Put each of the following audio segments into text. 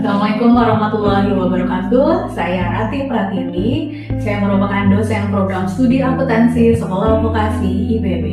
Assalamualaikum warahmatullahi wabarakatuh. Saya Rati Pratiwi. Saya merupakan dosen program studi akuntansi Sekolah Vokasi IPB.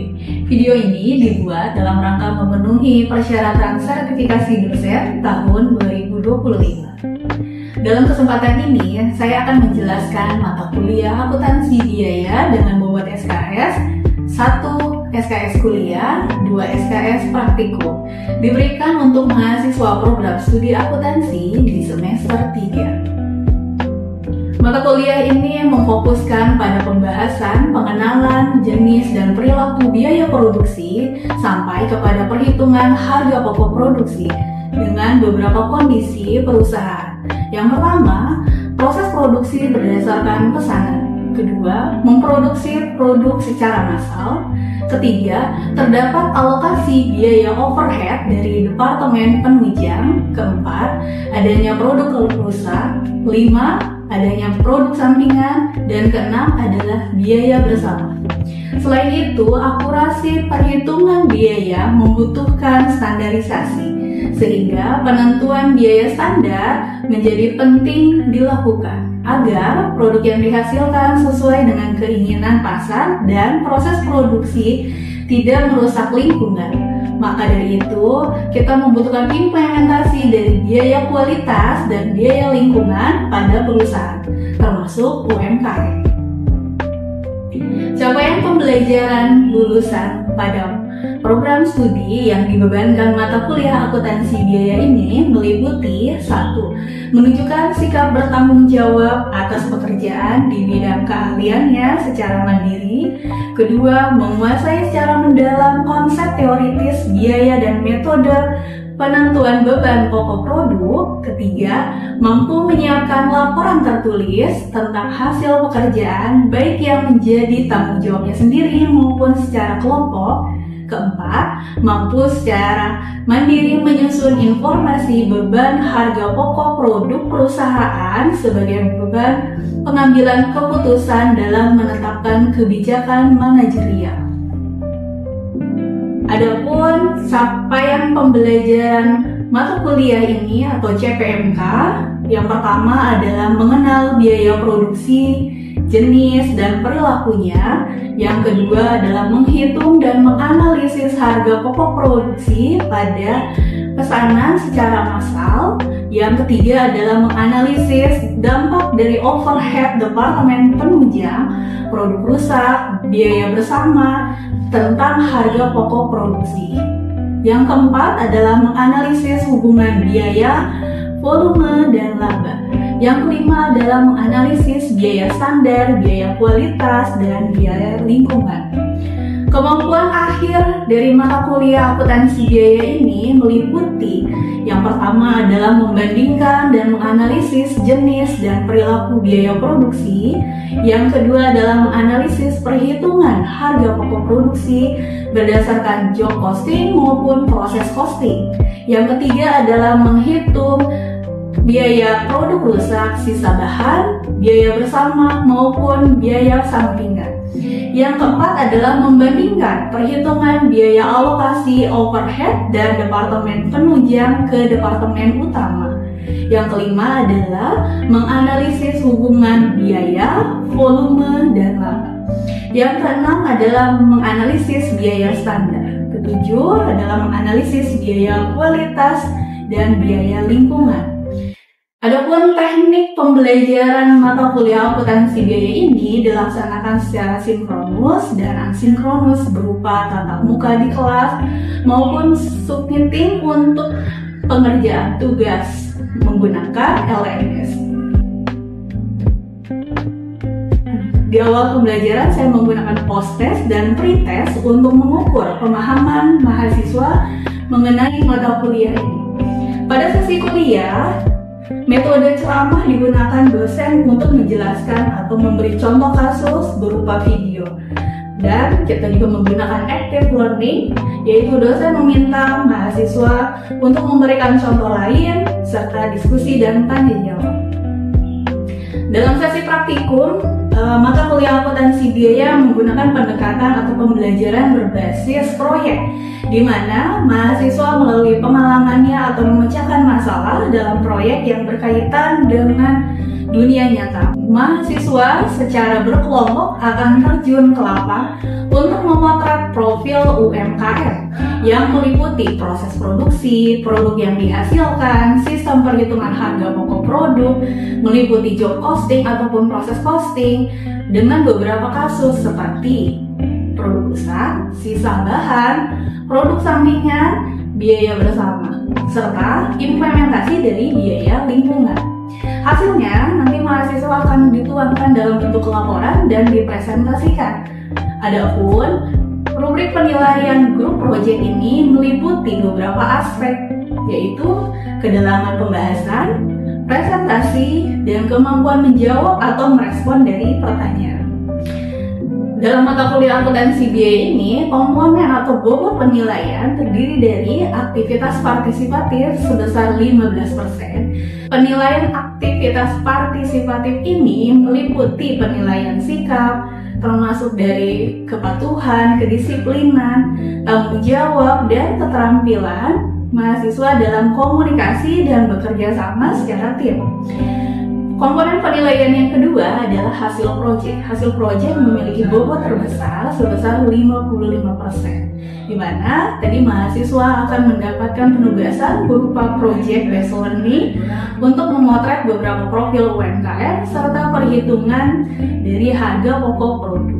Video ini dibuat dalam rangka memenuhi persyaratan sertifikasi dosen tahun 2025. Dalam kesempatan ini, saya akan menjelaskan mata kuliah akuntansi biaya dengan bobot SKS 1 SKS kuliah, 2 SKS praktikum, diberikan untuk mahasiswa program studi akuntansi di semester 3. Mata kuliah ini memfokuskan pada pembahasan, pengenalan, jenis, dan perilaku biaya produksi sampai kepada perhitungan harga pokok produksi dengan beberapa kondisi perusahaan. Yang pertama, proses produksi berdasarkan pesanan. Kedua, memproduksi produk secara massal. Ketiga, terdapat alokasi biaya overhead dari Departemen Penunjang. Keempat, adanya produk rusak. 5, adanya produk sampingan. Dan keenam adalah biaya bersama. Selain itu, akurasi perhitungan biaya membutuhkan standarisasi, sehingga penentuan biaya standar menjadi penting dilakukan agar produk yang dihasilkan sesuai dengan keinginan pasar dan proses produksi tidak merusak lingkungan. Maka dari itu, kita membutuhkan implementasi dari biaya kualitas dan biaya lingkungan pada perusahaan, termasuk UMKM. Capaian pembelajaran lulusan pada program studi yang dibebankan mata kuliah akuntansi biaya ini meliputi 1. Menunjukkan sikap bertanggung jawab atas pekerjaan di bidang keahliannya secara mandiri. Kedua, menguasai secara mendalam konsep teoritis biaya dan metode penentuan beban pokok produk. Ketiga, mampu menyiapkan laporan tertulis tentang hasil pekerjaan baik yang menjadi tanggung jawabnya sendiri maupun secara kelompok. Keempat, mampu secara mandiri menyusun informasi beban harga pokok produk perusahaan sebagai beban pengambilan keputusan dalam menetapkan kebijakan manajerial. Adapun capaian pembelajaran mata kuliah ini atau CPMK, yang pertama adalah mengenal biaya produksi, jenis, dan perilakunya. Yang kedua adalah menghitung dan menganalisis harga pokok produksi pada pesanan secara massal. Yang ketiga adalah menganalisis dampak dari overhead Departemen Penunjang, produk rusak, biaya bersama, tentang harga pokok produksi. Yang keempat adalah menganalisis hubungan biaya, volume, dan laba. Yang kelima adalah menganalisis biaya standar, biaya kualitas, dan biaya lingkungan. Kemampuan akhir dari mata kuliah akuntansi biaya ini meliputi yang pertama adalah membandingkan dan menganalisis jenis dan perilaku biaya produksi. Yang kedua adalah menganalisis perhitungan harga pokok produksi berdasarkan job costing maupun proses costing. Yang ketiga adalah menghitung biaya produk rusak, sisa bahan, biaya bersama maupun biaya sampingan. Yang keempat adalah membandingkan perhitungan biaya alokasi overhead dan Departemen Penunjang ke Departemen Utama. Yang kelima adalah menganalisis hubungan biaya, volume, dan laba. Yang keenam adalah menganalisis biaya standar. Ketujuh adalah menganalisis biaya kualitas dan biaya lingkungan. Adapun teknik pembelajaran mata kuliah akuntansi biaya ini dilaksanakan secara sinkronus dan asinkronus berupa tatap muka di kelas maupun submeeting untuk pengerjaan tugas menggunakan LMS. Di awal pembelajaran saya menggunakan post-test dan pre-test untuk mengukur pemahaman mahasiswa mengenai mata kuliah ini. Pada sesi kuliah, metode ceramah digunakan dosen untuk menjelaskan atau memberi contoh kasus berupa video. Dan kita juga menggunakan active learning, yaitu dosen meminta mahasiswa untuk memberikan contoh lain, serta diskusi dan tanya jawab. Dalam sesi praktikum, mata kuliah akuntansi biaya menggunakan pendekatan atau pembelajaran berbasis proyek di mana mahasiswa melalui pengalamannya atau memecahkan masalah dalam proyek yang berkaitan dengan dunia nyata. Mahasiswa secara berkelompok akan terjun ke lapang untuk memotret profil UMKM yang meliputi proses produksi, produk yang dihasilkan, sistem perhitungan harga pokok produk, meliputi job costing ataupun proses costing, dengan beberapa kasus seperti produk besar, sisa bahan, produk sampingan, biaya bersama, serta implementasi dari biaya lingkungan. Hasilnya nanti mahasiswa akan dituangkan dalam bentuk laporan dan dipresentasikan. Adapun rubrik penilaian grup proyek ini meliputi beberapa aspek, yaitu kedalaman pembahasan, presentasi, dan kemampuan menjawab atau merespon dari pertanyaan. Dalam mata kuliah akuntansi biaya ini, komponen atau bobot penilaian terdiri dari aktivitas partisipatif sebesar 15%. Penilaian aktivitas partisipatif ini meliputi penilaian sikap, termasuk dari kepatuhan, kedisiplinan, tanggung jawab, dan keterampilan mahasiswa dalam komunikasi dan bekerja sama secara tim. Komponen penilaian yang kedua adalah hasil proyek. Hasil proyek memiliki bobot terbesar sebesar 55%, di mana tadi mahasiswa akan mendapatkan penugasan berupa project based learning untuk memotret beberapa profil UMKM serta perhitungan dari harga pokok produk.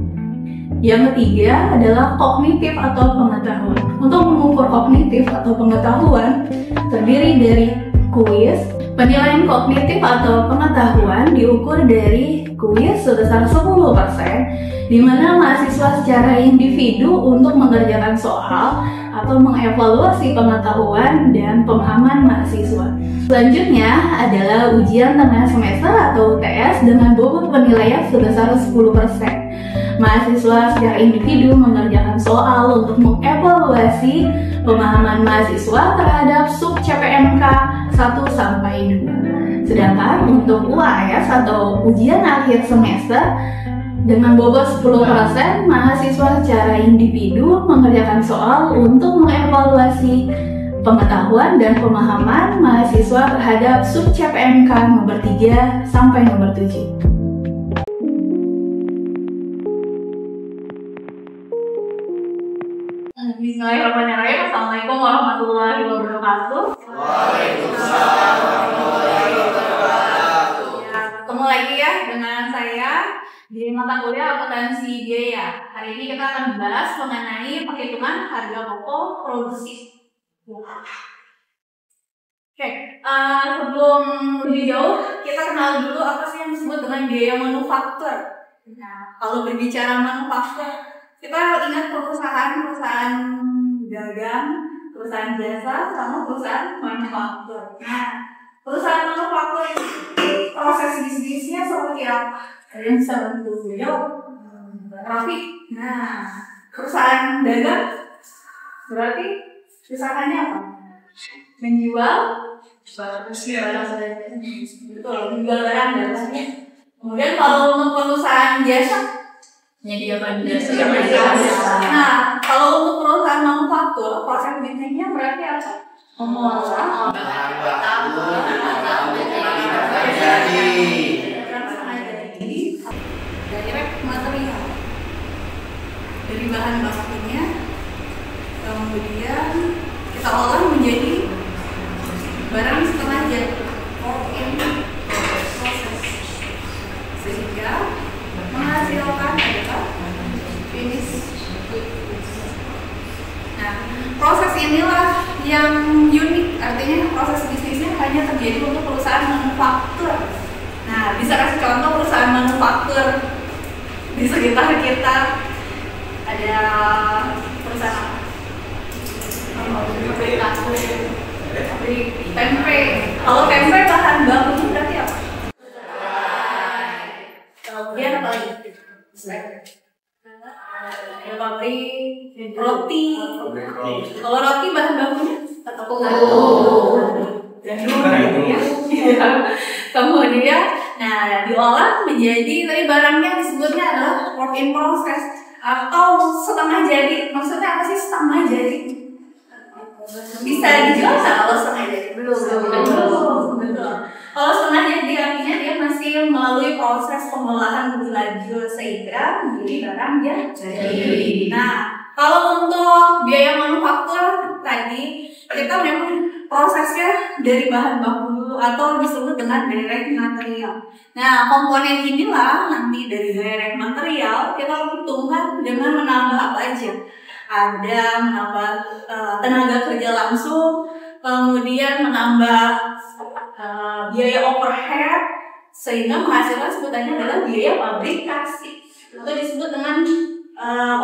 Yang ketiga adalah kognitif atau pengetahuan. Untuk mengukur kognitif atau pengetahuan terdiri dari kuis. Penilaian kognitif atau pengetahuan diukur dari kuis sebesar 10%, di mana mahasiswa secara individu untuk mengerjakan soal atau mengevaluasi pengetahuan dan pemahaman mahasiswa. Selanjutnya adalah ujian tengah semester atau UTS dengan bobot penilaian sebesar 10%. Mahasiswa secara individu mengerjakan soal untuk mengevaluasi pemahaman mahasiswa terhadap sub CPMK 1 sampai 2. Sedangkan untuk UAS atau ujian akhir semester dengan bobot 10%, mahasiswa secara individu mengerjakan soal untuk mengevaluasi pengetahuan dan pemahaman mahasiswa terhadap sub CPMK nomor 3 sampai nomor 7. Bismillahirrahmanirrahim. Assalamualaikum warahmatullahi wabarakatuh. Waalaikumsalam warahmatullahi wabarakatuh. Ya, ketemu lagi ya dengan saya di mata kuliah akuntansi biaya. Hari ini kita akan membahas mengenai perhitungan harga pokok produksi. Oke, sebelum lebih jauh, kita kenal dulu apa sih yang disebut dengan biaya manufaktur. Nah, kalau berbicara manufaktur, kita ingat perusahaan dagang, perusahaan jasa, sama perusahaan manufaktur. Nah, perusahaan manufaktur ini proses bisnisnya seperti apa? Kalian bisa bantu jawab? Rafi. Nah, perusahaan dagang berarti usahanya apa? Menjual barang. Betul, menjual barang dan lainnya. Kemudian kalau untuk perusahaan jasa, menyediakan jasa. Nah, kalau untuk perusahaan manufaktur, proses bisnisnya berarti apa? Mengolah direct material dari bahan bakunya, kemudian kita olah menjadi barang setengah jadi, work in process, sehingga menghasilkan adalah finish goods. Nah, proses inilah yang unik, artinya proses bisnisnya hanya terjadi untuk perusahaan manufaktur. Nah, bisa kasih contoh perusahaan manufaktur di sekitar kita. Ada perusahaan pabrik tempe. Kalau tempe bahan bakunya berarti apa? Kemudian apa lagi? Ada pabrik roti. Kalau roti bahan bakunya kemudian diolah menjadi tadi barangnya disebutnya adalah work in process atau setengah jadi. Maksudnya apa sih setengah jadi? bisa dijual nggak kalau setengah jadi? Belum. Kalau setengah jadi artinya dia masih melalui proses pengolahan lebih lanjut sehingga menjadi barang yang jadi. Nah, kalau untuk biaya manufaktur tadi kita memang prosesnya dari bahan baku atau disebut dengan direct material. Nah, komponen inilah nanti dari direct material kita hitungkan dengan menambah apa aja. Ada menambah tenaga kerja langsung, kemudian menambah biaya overhead, sehingga menghasilkan sebutannya adalah biaya fabrikasi. Itu disebut dengan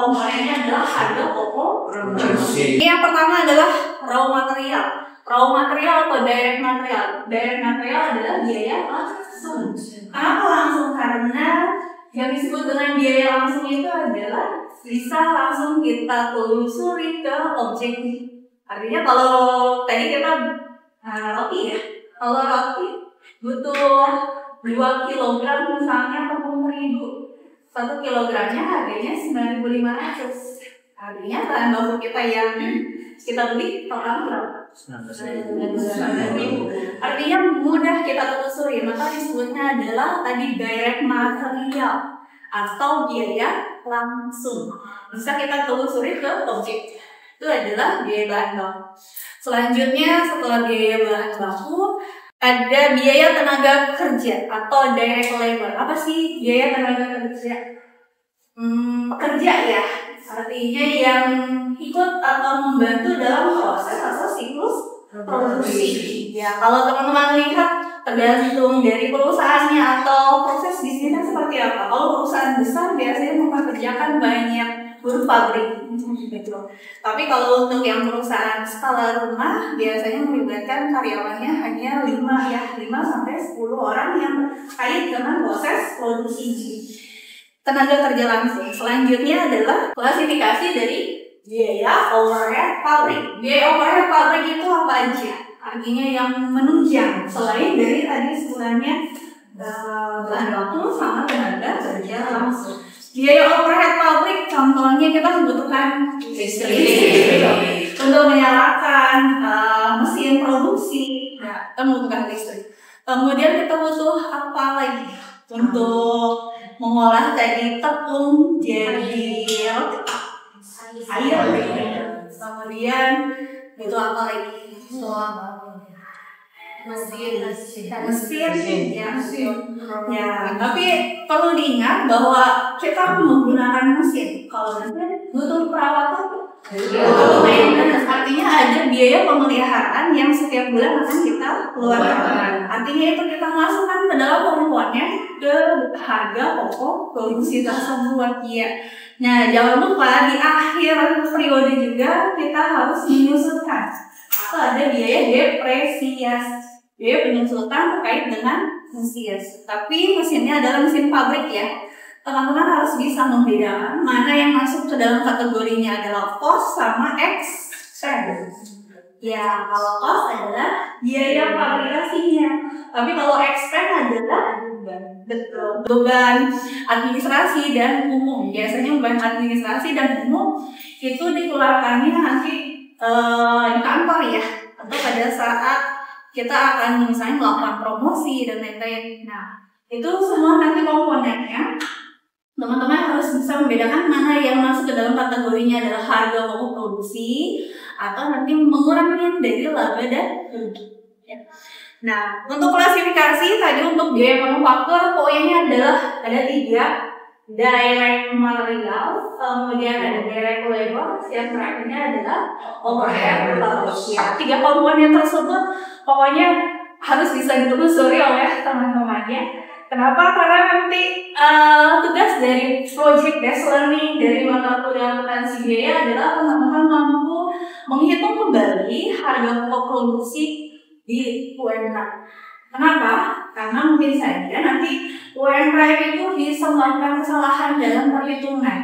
komponennya adalah harga pokok produksi. Yang pertama adalah raw material. Raw material atau direct material. Direct material adalah biaya langsung. Kenapa langsung? Karena yang disebut dengan biaya langsung itu adalah bisa langsung kita telusuri ke objeknya. Artinya kalau tadi kita roti ya, kalau roti butuh 2 kg misalnya tepung terigu, 1 kilogramnya harganya 9.500. Artinya bahan baku kita yang kita beli total berapa? 19.000. Artinya mudah kita telusuri, maka disebutnya adalah tadi direct material atau biaya langsung. Bisa kita telusuri ke objek. Itu adalah biaya bahan baku. Selanjutnya setelah biaya bahan baku ada biaya tenaga kerja atau direct labor. Apa sih biaya tenaga kerja? Pekerja ya, artinya yang ikut atau membantu dalam proses atau siklus produksi. Ya, kalau teman-teman lihat tergantung dari perusahaannya atau proses bisnisnya seperti apa. Kalau perusahaan besar biasanya mempekerjakan banyak buruh pabrik gitu. Tapi kalau untuk yang perusahaan skala rumah biasanya melibatkan karyawannya hanya 5 sampai 10 orang yang terkait dengan proses produksi tenaga kerja langsung. Selanjutnya adalah klasifikasi dari biaya overhead pabrik. Biaya overhead pabrik itu apa aja? Artinya yang menunjang selain dari tadi sebenarnya bahan baku sama tenaga kerja langsung. Biaya overhead pabrik contohnya kita membutuhkan listrik untuk menyalakan mesin produksi. Nah, kita membutuhkan listrik. Kemudian kita butuh apa lagi untuk mengolah tadi tepung jadi air. Kemudian itu apa lagi? Mesin. Ya, tapi perlu diingat bahwa kita menggunakan mesin. Kalau mesin butuh perawatan. Artinya ada biaya pemeliharaan yang setiap bulan akan kita keluarkan. Artinya itu kita masukkan ke dalam komponennya ke harga pokok produksi tersebut ya. Nah, jangan lupa di akhir periode juga kita harus menyusunkan atau ada biaya depresiasi. Biaya penyusutan terkait dengan mesin. Tapi mesinnya adalah mesin pabrik ya. Teman-teman harus bisa membedakan mana yang masuk ke dalam kategorinya adalah cost sama expense. Ya, kalau cost adalah biaya fabrikasinya. Tapi kalau expense adalah beban administrasi dan umum. Biasanya beban administrasi dan umum itu dikeluarkannya nanti di kantor ya. Atau pada saat kita akan misalnya melakukan promosi dan lain-lain. Nah, itu semua nanti komponennya. Teman-teman harus bisa membedakan mana yang masuk ke dalam kategorinya adalah harga pokok produksi atau nanti mengurangi dari laba dan rugi. Nah, untuk klasifikasi tadi untuk biaya manufaktur poinnya adalah ada 3. Direct material, kemudian ada direct labor, yang terakhirnya adalah overhead. Ya, 3 komponen tersebut pokoknya harus bisa ditelusuri oleh teman-temannya. Kenapa? Karena nanti tugas dari project based learning dari mata kuliah akuntansi biaya adalah teman-teman mampu menghitung kembali harga pokok produksi di UMKM. Kenapa? Karena mungkin saja nanti UMKM itu bisa melakukan kesalahan dalam perhitungan.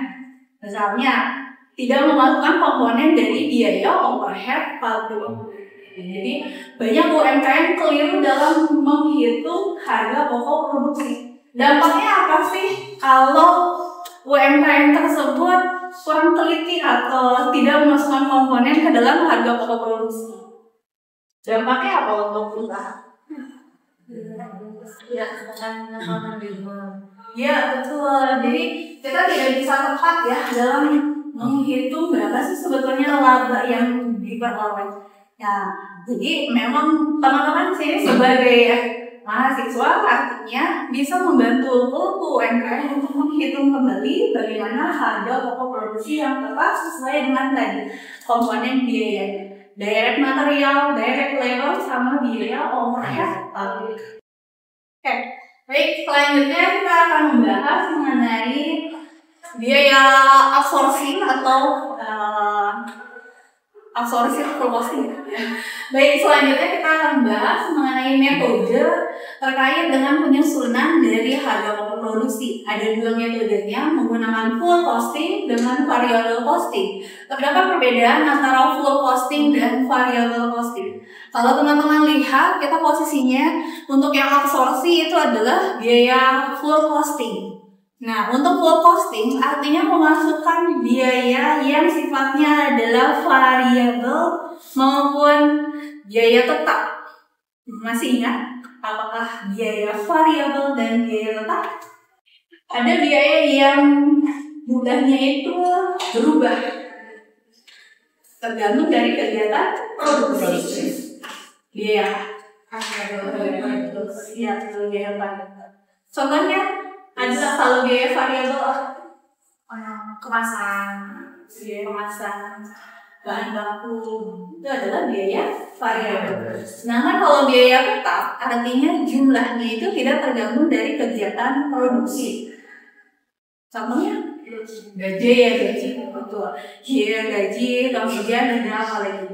Misalnya, tidak memasukkan komponen dari biaya overhead pabrik. Jadi, banyak UMKM keliru dalam menghitung harga pokok produksi. Dampaknya apa sih kalau UMKM tersebut kurang teliti atau tidak memasukkan komponen ke dalam harga pokok produksi? Dampaknya apa untuk usaha? Ya, akan Ya betul. Jadi kita tidak bisa tepat ya dalam menghitung berapa sih sebetulnya laba yang diperoleh. Ya, jadi memang teman-teman sini sebagai mahasiswa artinya bisa membantu UMKM untuk menghitung kembali bagaimana harga pokok produksi yang tepat sesuai dengan tadi komponen biaya, direct material, direct labor, sama biaya overhead pabrik. Oke, baik, selanjutnya kita akan membahas mengenai biaya outsourcing atau outsourcing full costing. Baik, selanjutnya kita akan membahas mengenai metode terkait dengan penyusunan dari harga pokok produksi. Ada dua metodenya, menggunakan full costing dengan variable costing. Terdapat perbedaan antara full costing dan variable costing. Kalau teman-teman lihat, kita posisinya untuk yang outsourcing itu adalah biaya full costing. Nah, untuk full costing artinya memasukkan biaya yang sifatnya adalah variabel maupun biaya tetap. Masih ingat apakah biaya variabel dan biaya tetap? Ada biaya yang jumlahnya itu berubah tergantung dari kegiatan produksi. Biaya contohnya adalah kalau biaya variabel kemasan, biaya kemasan, bahan baku itu adalah biaya variabel. Sedangkan kalau biaya tetap artinya jumlahnya itu tidak tergantung dari kegiatan produksi. Contohnya gaji ya gaji betul, iya gaji, kemudian ada apa lagi?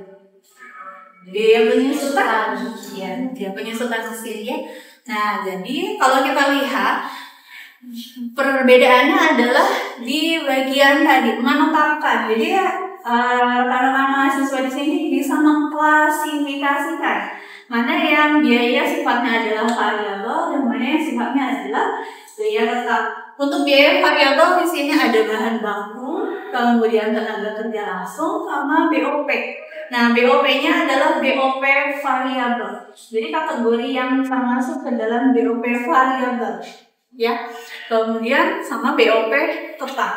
Biaya penyusutan, ya biaya penyusutan mesinnya. Nah jadi kalau kita lihat perbedaannya adalah di bagian tadi menetapkan. Jadi rekan-rekan mahasiswa di sini bisa mengklasifikasikan mana yang biaya sifatnya adalah variabel dan mana yang sifatnya adalah biaya tetap. Untuk biaya variabel di sini ada bahan baku, kemudian tenaga kerja langsung, sama BOP. Nah, BOP-nya adalah BOP variabel. Jadi kategori yang bisa masuk ke dalam BOP variabel. Ya, kemudian sama BOP tetap.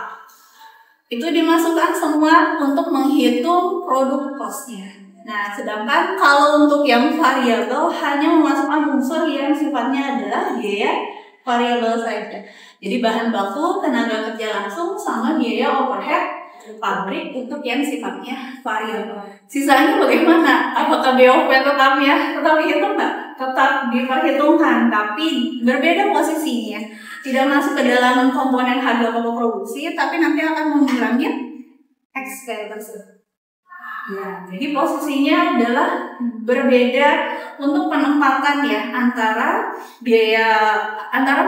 Itu dimasukkan semua untuk menghitung produk cost-nya. Nah, sedangkan kalau untuk yang variabel hanya memasukkan unsur yang sifatnya adalah biaya variabel saja. Jadi bahan baku, tenaga kerja langsung, sama biaya overhead pabrik untuk yang sifatnya variabel. Sisanya bagaimana? Apakah BOP tetap dihitung nggak? Tetap diperhitungkan, tapi berbeda posisinya. Tidak masuk ke dalam komponen harga pokok produksi, tapi nanti akan mengurangi expense tersebut. Ya, jadi posisinya adalah berbeda untuk penempatan ya antara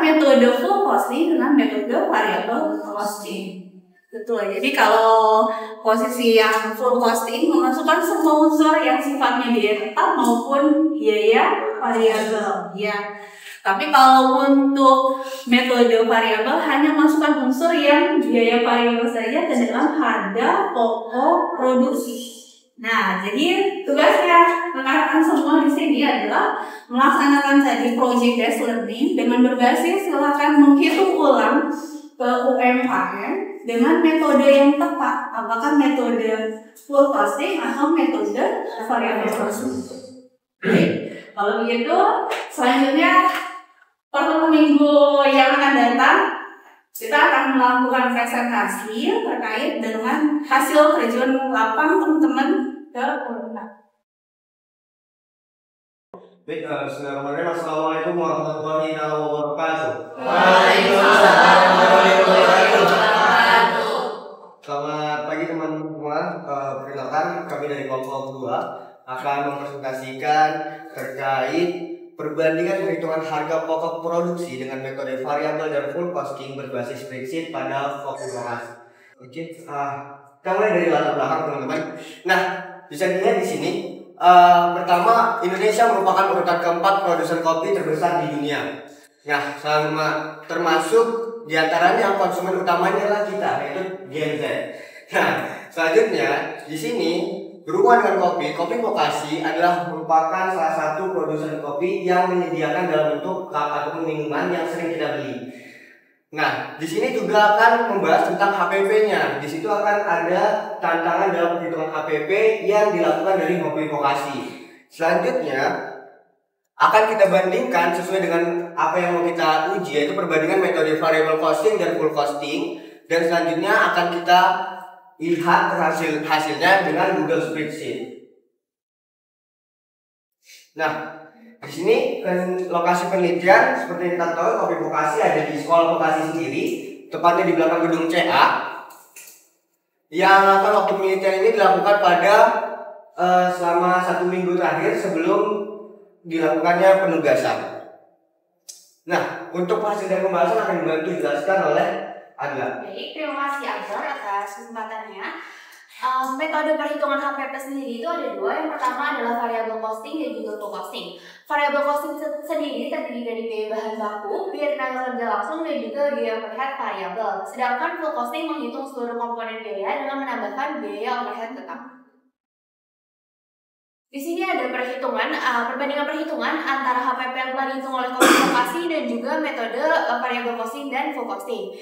metode full costing dengan metode variable costing. Betul. Jadi kalau posisi yang full costing memasukkan semua unsur yang sifatnya biaya tetap maupun biaya variabel. Ya. Tapi kalau untuk metode variabel hanya masukkan unsur yang biaya variabel saja ke dalam harga pokok produksi. Nah, jadi tugasnya rekan-rekan semua di sini adalah melaksanakan tadi project based learning dengan berbasis silakan menghitung ulang ke UMKM dengan metode yang tepat, apakah metode full costing atau metode variable costing. Kalau begitu, selanjutnya pertemuan minggu yang akan datang kita akan melakukan presentasi terkait dengan hasil terjun lapang teman-teman ke UMKM. Baik, bismillahirrahmanirrahim. Assalamualaikum warahmatullahi wabarakatuh. Waalaikumsalam warahmatullahi wabarakatuh. Selamat pagi teman-teman semua. Perkenalkan, kami dari kelompok 2 akan mempresentasikan terkait perbandingan perhitungan harga pokok produksi dengan metode variabel dan full costing berbasis spreadsheet pada Fokus. Oke, kita mulai dari latar belakang teman-teman. Nah, bisa dilihat di sini. Pertama, Indonesia merupakan urutan keempat produsen kopi terbesar di dunia. Nah, termasuk diantaranya konsumen utamanya adalah kita, yaitu Gen Z. Nah, selanjutnya di sini Berhubungan dengan kopi, kopi vokasi adalah merupakan salah satu produsen kopi yang menyediakan dalam bentuk cup ataupun minuman yang sering kita beli. Nah, di sini juga akan membahas tentang HPP-nya. Di situ akan ada tantangan dalam perhitungan HPP yang dilakukan dari kopi vokasi. Selanjutnya akan kita bandingkan sesuai dengan apa yang mau kita uji, yaitu perbandingan metode variable costing dan full costing. Dan selanjutnya akan kita lihat hasilnya dengan Google Spreadsheet. Nah, di sini lokasi penelitian seperti yang kita tahu, kopi vokasi ada di sekolah vokasi sendiri, tepatnya di belakang gedung CA. Yang akan waktu penelitian ini dilakukan pada selama 1 minggu terakhir sebelum dilakukannya penugasan. Nah, untuk hasil dari pembahasan akan dibantu dijelaskan oleh Adla. Baik, terima kasih Akbar atas kesempatannya. Metode perhitungan HPP sendiri itu ada 2. Yang pertama adalah variable costing dan juga full costing. Variable costing sendiri terdiri dari biaya bahan baku, biaya tenaga kerja langsung, dan juga biaya overhead variabel. Sedangkan full costing menghitung seluruh komponen biaya dengan menambahkan biaya overhead tetap. Di sini ada perbandingan perhitungan antara HPP yang telah dihitung oleh kopi vokasi dan juga metode variable costing dan full costing.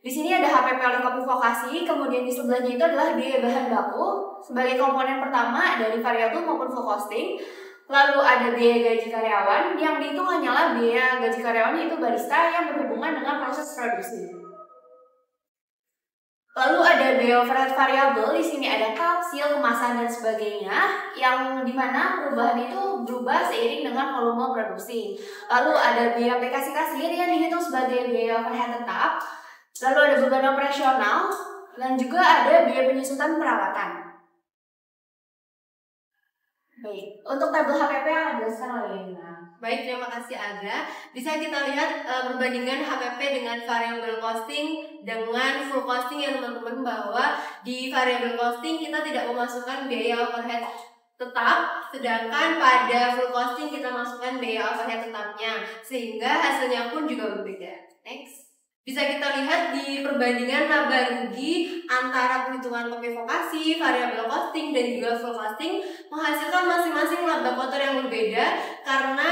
Di sini ada HPP oleh kopi vokasi, kemudian di sebelahnya itu adalah biaya bahan baku sebagai komponen pertama dari variabel maupun full costing. Lalu ada biaya gaji karyawan, yang dihitung hanyalah biaya gaji karyawan yaitu barista yang berhubungan dengan proses produksi. Lalu ada biaya overhead variabel, di sini ada cup, seal, kemasan dan sebagainya, yang dimana perubahan itu berubah seiring dengan volume produksi. Lalu ada biaya aplikasi kasir yang dihitung sebagai biaya overhead tetap. Lalu ada beban operasional dan juga ada biaya penyusutan perawatan. Baik, untuk tabel HPP yang akan dijelaskan oleh Lina. Baik, terima kasih Agra. Bisa kita lihat perbandingan HPP dengan variable costing dengan full costing ya teman-teman, bahwa di variable costing kita tidak memasukkan biaya overhead tetap, sedangkan pada full costing kita masukkan biaya overhead tetapnya, sehingga hasilnya pun juga berbeda. Next. Bisa kita lihat di perbandingan laba rugi antara perhitungan kopi vokasi, variable costing, dan juga full costing menghasilkan masing-masing laba kotor yang berbeda karena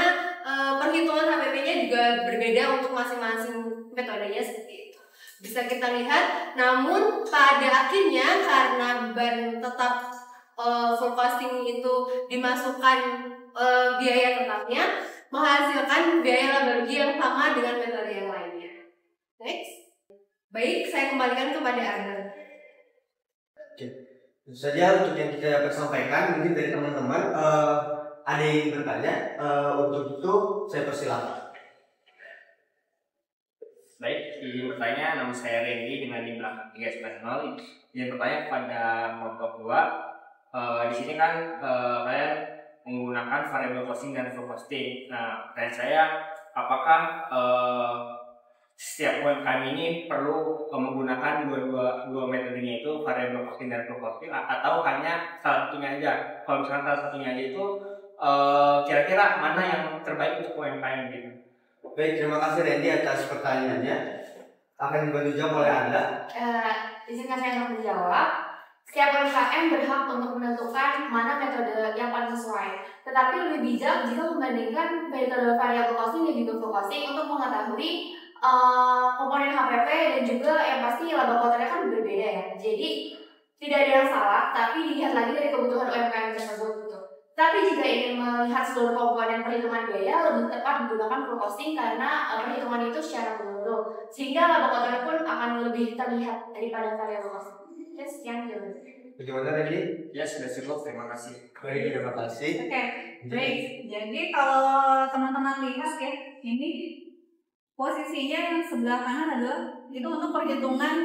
perhitungan HPP-nya juga berbeda untuk masing-masing metodenya seperti itu. Bisa kita lihat, namun pada akhirnya karena beban tetap full costing itu dimasukkan biaya tetapnya, menghasilkan biaya laba rugi yang sama dengan metode yang lainnya. Next. Baik, saya kembalikan kepada Arnold. Oke, itu saja untuk yang kita dapat sampaikan. Mungkin dari teman-teman ada yang ingin bertanya. Untuk itu saya persilakan. Baik, izin bertanya. Nama saya Randy dengan di belakang 390. Izin bertanya kepada kelompok 2. Di sini kan kalian menggunakan variable costing dan full costing. Nah, pertanyaan saya, apakah setiap UMKM ini perlu menggunakan dua metodenya itu, variable costing dan full costing, atau hanya salah satunya aja? Kalau misalkan salah satunya aja itu kira-kira mana yang terbaik untuk UMKM gitu? Baik, terima kasih Randy atas pertanyaannya. Akan dibantu jawab oleh Anda. Izinkan saya untuk menjawab. Setiap UMKM berhak untuk menentukan mana metode yang paling sesuai. Tetapi lebih bijak jika membandingkan metode variable costing dan juga full costing untuk mengetahui komponen HPP dan juga yang pasti laba kotornya kan berbeda ya. Jadi tidak ada yang salah, tapi dilihat lagi dari kebutuhan UMKM tersebut gitu. Tapi jika ingin melihat seluruh komponen perhitungan biaya, lebih tepat menggunakan full costing karena perhitungan itu secara menyeluruh, sehingga laba kotornya pun akan lebih terlihat daripada variable costing. Sekian jawaban. Bagaimana Randy? Ya, sudah cukup, terima kasih. Baik, terima kasih. Oke, baik. Jadi kalau teman-teman lihat ya, ini posisinya yang sebelah kanan adalah itu untuk perhitungan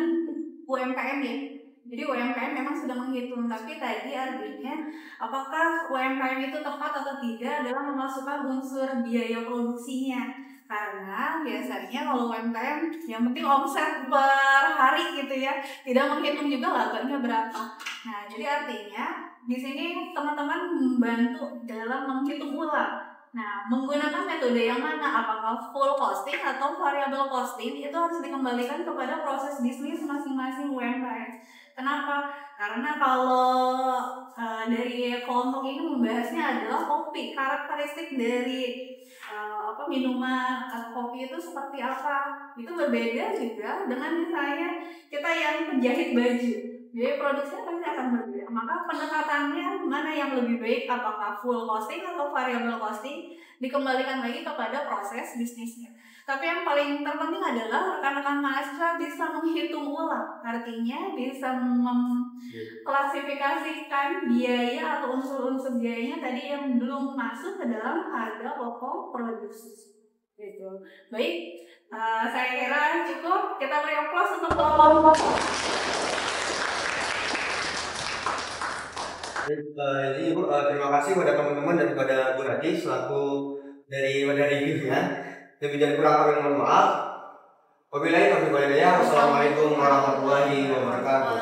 UMKM ya. Jadi UMKM memang sudah menghitung, tapi tadi artinya apakah UMKM itu tepat atau tidak dalam memasukkan unsur biaya produksinya. Karena biasanya kalau UMKM yang penting omset per hari gitu ya, tidak menghitung juga labanya berapa. Nah, jadi artinya di sini teman-teman membantu dalam menghitung ulang. Nah, menggunakan metode yang mana? Apakah full costing atau variable costing? Itu harus dikembalikan kepada proses bisnis masing-masing UMKM. Kenapa? Karena kalau dari kelompok ini membahasnya adalah kopi, karakteristik dari minuman atau kopi itu seperti apa. Itu berbeda juga dengan misalnya kita yang penjahit baju. Jadi produksinya pasti akan berbeda. Maka pendekatannya mana yang lebih baik, apakah full costing atau variable costing, dikembalikan lagi kepada proses bisnisnya. Tapi yang paling terpenting adalah rekan-rekan mahasiswa bisa menghitung ulang, artinya bisa mengklasifikasikan biaya atau unsur-unsur biayanya tadi yang belum masuk ke dalam harga pokok produksi. Gitu. Baik, saya kira cukup. Kita beri aplaus untuk kelompok. Jadi Ibu, terima kasih kepada teman-teman dan kepada Bu Rati selaku dari reviewnya. Lebih dan kurang kami mohon maaf. Wabillahi taufiq wal hidayah. Wassalamualaikum warahmatullahi wabarakatuh.